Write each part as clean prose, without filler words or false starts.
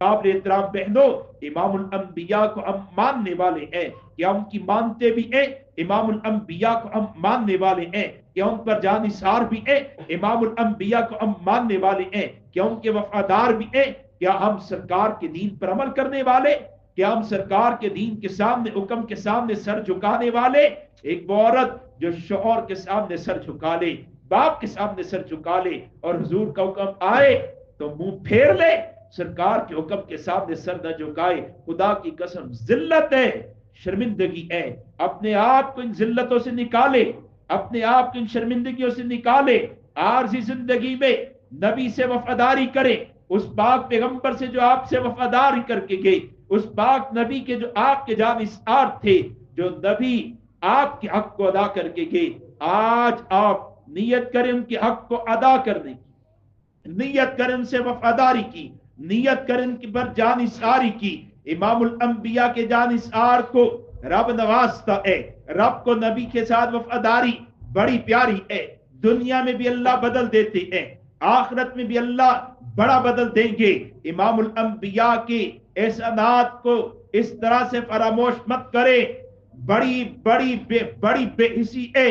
काबिल एहतराम बहनों, इमामुल अंबिया को हम मानने वाले हैं, क्या उनकी मानते भी हैं। इमामुल अंबिया को हम मानने वाले हैं, क्या उन पर जानिसार भी हैं। इमामुल अंबिया को हम मानने वाले हैं, क्या उनके वफादार भी हैं। क्या हम सरकार के दीन पर अमल करने वाले, क्या हम सरकार के दीन के सामने, हुक्म के सामने सर झुकाने वाले। एक वो औरत जो शौहर के सामने सर झुका ले, बाप के सामने सर झुका ले, और हुजूर का हुक्म आए तो मुंह फेर ले, सरकार के हुक्म के सामने सर न झुकाए, खुदा की कसम जिल्लत है, शर्मिंदगी है। अपने आप को इन जिल्लतों से निकाले, अपने आप को इन शर्मिंदगियों से निकाले। आरजी जिंदगी में नबी से वफादारी करे, उस पाक पैगंबर से जो आपसे वफादारी करके गए, उस पाक नबी के जो आपके जानिसार थे, जो नबी आपके हक को अदा करके गए। आज आप नियत करें उनके हक को अदा करने की, नियत करें उनसे वफादारी की, नियत करें उनकी पर जानिसारी की। इमामुल अंबिया के जानिसार को रब नवाजता है, रब को नबी के साथ वफादारी बड़ी प्यारी है। दुनिया में भी अल्लाह बदल देते हैं, आखिरत में भी अल्लाह बड़ा बदल देंगे। इमामुल अंबिया के एहसानात को इस तरह से फरामोश मत करे। बड़ी बड़ी बड़ी बेहिसी है,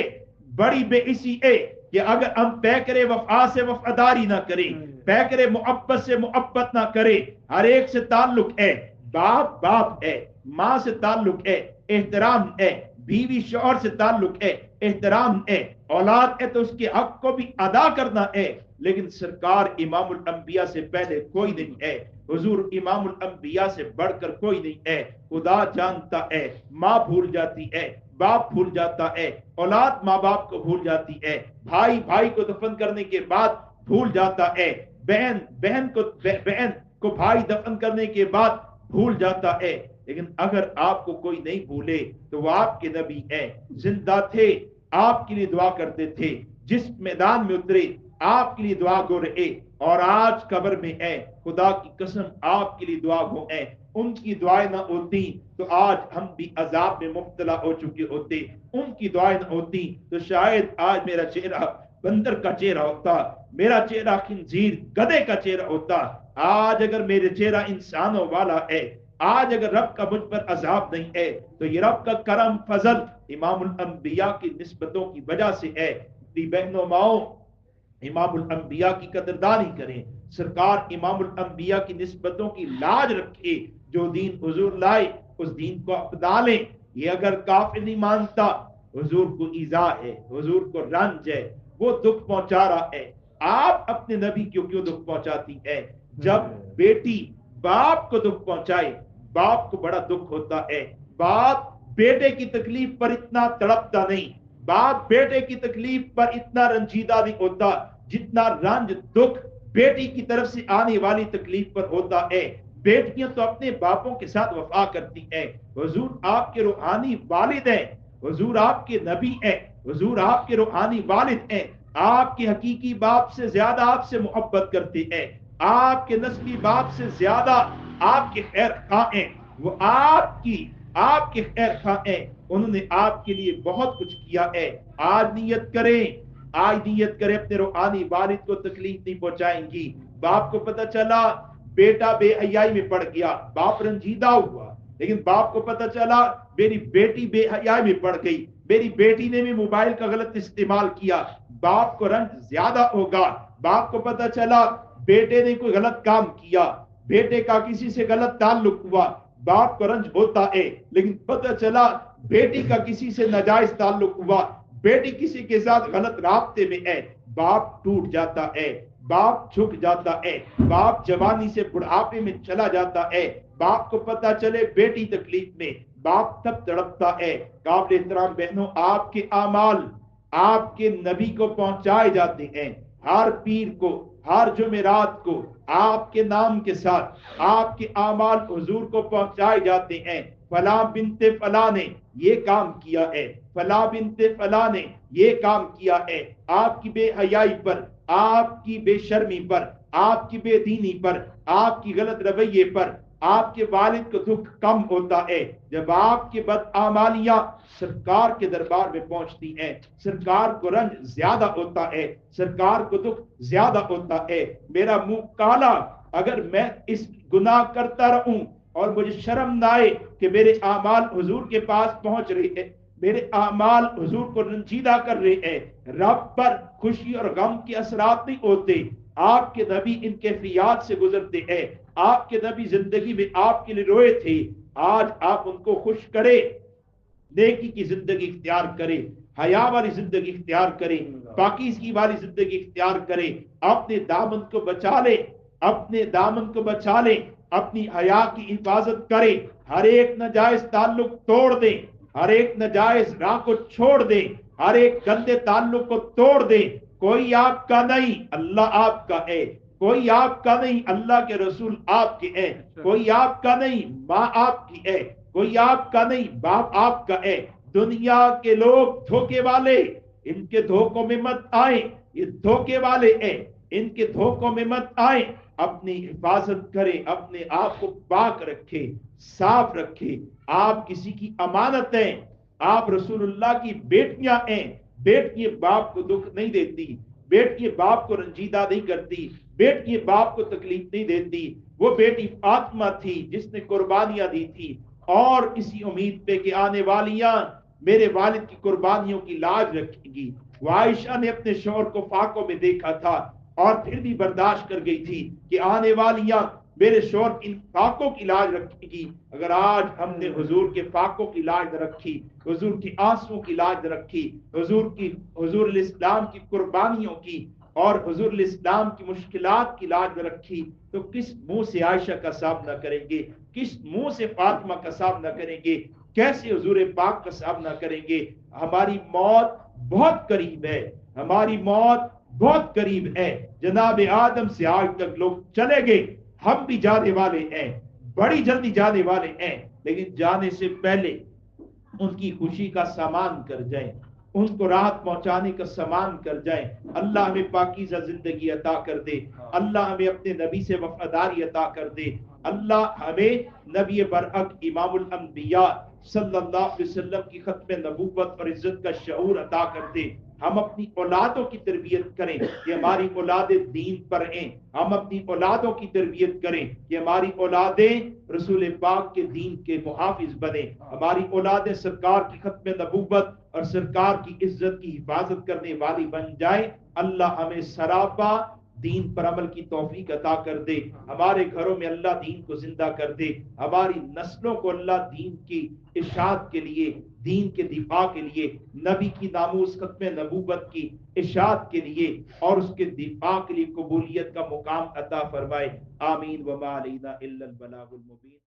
बड़ी बेहिसी है कि अगर हम पैकरे वफा से वफादारी ना करें, पैकरे मोहब्बत से मोहब्बत ना करें। हर एक से ताल्लुक है, बाप बाप है, माँ से ताल्लुक है, एहतराम है, बीवी शौहर से ताल्लुक है, एहतराम है, औलाद है तो उसके हक को भी अदा करना है। लेकिन सरकार इमामुल अंबिया से पहले कोई नहीं है, हुजूर इमामुल अंबिया से बढ़कर कोई नहीं है। खुदा जानता है, माँ भूल जाती है, बाप भूल जाता है, औलाद माँ बाप को भूल जाती है, भाई भाई को दफन करने के बाद भूल जाता है, बहन बहन को भाई दफन करने के बाद भूल जाता है। लेकिन अगर आपको कोई नहीं भूले तो वो आपके नबी हैं, जिंदा थे, आपके लिए दुआ करते थे, जिस मैदान में उतरे आपके लिए दुआ गो रहे, और आज कब्र में है। खुदा की कसम आपके लिए दुआ गो है। उनकी दुआएं ना होती तो आज हम भी अजाब में मुब्तला हो चुके होते, उनकी दुआएं ना होती तो शायद आज मेरा चेहरा बंदर का चेहरा होता, मेरा चेहरा खिंजीर गधे का चेहरा होता। आज अगर मेरे चेहरा इंसानों वाला है, आज अगर रब का मुझ पर अजाब नहीं है तो ये रब का करम फजल इमामुल अंबिया की निस्बतों की वजह से है। बहनों माओ, इमामुल अंबिया की कदरदानी करें, सरकार इमामुल अंबिया की निस्बतों की लाज रखे। जो दीन हुजूर लाए उस दीन को अपना लें। ये अगर काफिर नहीं मानता, हुजूर को ईजा है, हुजूर को रंज है, वो दुख पहुंचा रहा है, आप अपने नबी को क्यों दुख पहुंचाती है। जब बेटी बाप को दुख पहुंचाए, बाप को बड़ा दुख होता है। बाप बेटे की तकलीफ पर इतना तड़पता नहीं, बाप बेटे की तकलीफ पर इतना रंजीदा नहीं होता जितना रंज दुख बेटी की तरफ से आने वाली तकलीफ पर होता है। बेटियां तो अपने बापों के साथ वफा करती हैं। हुजूर आपके रूहानी वालिद हैं, हुजूर आपके नबी हैं, हुजूर आपके रूहानी वालिद हैं। आपके हकीकी बाप से ज्यादा आपसे मोहब्बत करते हैं, आपके नस्ली बाप से ज्यादा आपके खैर खा हैं। वो आपके खैर खा हैं, उन्होंने आपके लिए बहुत कुछ किया है। आज नियत करें, आज नियत करें अपने रूहानी वालिद को तकलीफ नहीं पहुंचाएंगी। बाप को पता चला बेटा बेहयाई में पड़ गया, बाप रंजीदा हुआ। लेकिन बाप को पता चला मेरी बेटी बेहयाई में पड़ गई, मेरी बेटी ने भी मोबाइल का गलत इस्तेमाल किया, बाप को रंज ज्यादा होगा। बाप को पता चला बेटे ने कोई गलत काम किया, बेटे का किसी से गलत ताल्लुक हुआ, बाप को रंज होता है। लेकिन पता चला बेटी का किसी से नाजायज ताल्लुक हुआ, बेटी किसी के साथ गलत रास्ते में है, बाप टूट जाता है, बाप झुक जाता है, बाप जवानी से बुढ़ापे में चला जाता है। बाप को पता चले बेटी तकलीफ में, बाप तब तड़पता है। काबिल एहतराम बहनों, आपके आमाल आपके नबी को पहुंचाए जाते हैं। हर पीर को, हर जुमेरात को आपके नाम के साथ आपके आमाल हुजूर को पहुंचाए जाते हैं। फला बिनते फला ने ये काम किया है, फला बिनते फला ने ये काम किया है। आपकी बेहयाई पर, आपकी बेशर्मी पर, आपकी बेदीनी पर, आपकी गलत रवैये पर आपके वालिद को दुख कम होता है जब आपके बदआमालियां सरकार के दरबार में पहुंचती हैं। सरकार को रंज ज्यादा होता है, सरकार को दुख ज्यादा होता है। मेरा मुंह काला اگر میں اس گناہ کرتا رہوں اور مجھے شرم نہ آئے کہ میرے اعمال حضور کے پاس پہنچ رہے ہیں، میرے اعمال حضور کو رنجیدہ کر رہے ہیں، رب پر خوشی اور غم کے اثرات نہیں ہوتے، آپ کے نبی ان کیفیات سے گزرتے ہیں، آپ کے نبی زندگی میں آپ کے لیے روئے تھے، آج آپ ان کو خوش کرے، نیکی کی زندگی اختیار کرے، حیا والی زندگی اختیار کرے، پاکیزگی والی زندگی اختیار کرے، اپنے دامن کو بچا لے، اپنے دامن کو بچا لے، اپنی حیا کی حفاظت کرے، ہر ایک ناجائز تعلق توڑ دے، ہر ایک ناجائز راہ کو چھوڑ دے، ہر ایک گندے تعلق کو توڑ دے۔ کوئی آپ کا نہیں، اللہ آپ کا ہے، کوئی آپ کا نہیں، اللہ کے رسول آپ کے ہیں، کوئی آپ کا نہیں، ماں آپ کی ہے، کوئی آپ کا نہیں، باپ آپ کا ہے۔ دنیا کے لوگ دھوکے والے، ان کے دھوکوں میں مت آئیں، یہ دھوکے والے ہیں، ان کے دھوکوں میں مت آئیں، اپنی حفاظت کریں، اپنے آپ کو پاک رکھے، صاف رکھے۔ آپ کسی کی امانت ہیں، آپ رسول اللہ کی بیٹیاں ہیں، بیٹی باپ کو دکھ نہیں دیتی، بیٹی باپ کو رنجیدہ نہیں کرتی، بیٹی باپ کو تکلیف نہیں دیتی۔ وہ بیٹی فاطمہ تھی جس نے قربانیاں دی تھی، اور اسی امید پہ کہ آنے والیاں میرے والد کی قربانیوں کی لاج رکھیں گی۔ وہ عائشہ نے اپنے شوہر کو فاقوں میں دیکھا تھا اور پھر بھی برداشت کر گئی تھی کہ آنے والیاں میرے شوہر ان فاقوں کی لاج رکھے گی۔ اگر آج ہم نے حضور کے فاقوں کی لاج نہ رکھی، حضور کی آنسوں کی لاج نہ رکھی، حضور الاسلام کی قربانیوں کی اور حضور الاسلام کی مشکلات کی لاج نہ رکھی، تو کس منہ سے عائشہ کا سامنا کریں گے، کس منہ سے فاطمہ کا سامنا کریں گے، کیسے حضور پاک کا سامنا کریں گے؟ ہماری موت بہت قریب ہے، ہماری موت بہت قریب ہے۔ جناب آدم سے آج تک لوگ چلے گئے، ہم بھی جانے والے ہیں، بڑی جلدی جانے والے ہیں، لیکن جانے سے پہلے ان کی خوشی کا سامان کر جائیں، ان کو راحت پہنچانے کا سامان کر جائیں۔ اللہ ہمیں پاکیزہ زندگی عطا کر دے، اللہ ہمیں اپنے نبی سے وفاداری عطا کر دے، اللہ ہمیں نبی برحق امام الانبیاء صلی اللہ علیہ وسلم کی ختم نبوت اور عزت کا شعور عطا کر دے۔ ہم اپنی اولادوں کی تربیت کریں کہ ہماری اولادیں دین پر ہیں، ہم اپنی اولادوں کی تربیت کریں کہ ہماری اولادیں رسول پاک کے دین کے محافظ بنے، ہماری اولادیں سرکار کی ختم نبوت اور سرکار کی عزت کی حفاظت کرنے والی بن جائیں۔ اللہ ہمیں سراپا دین پر عمل کی توفیق عطا کر دے، ہمارے گھروں میں اللہ دین کو زندہ کر دے، ہماری نسلوں کو اللہ دین کی اشاعت کے لیے، دین کے دفاع کے لیے، نبی کی ناموس ختم نبوت کی اشاعت کے لیے اور اس کے دفاع کے لیے قبولیت کا مقام عطا فرمائے۔ آمین۔ وما علینا الا البلاغ المبین۔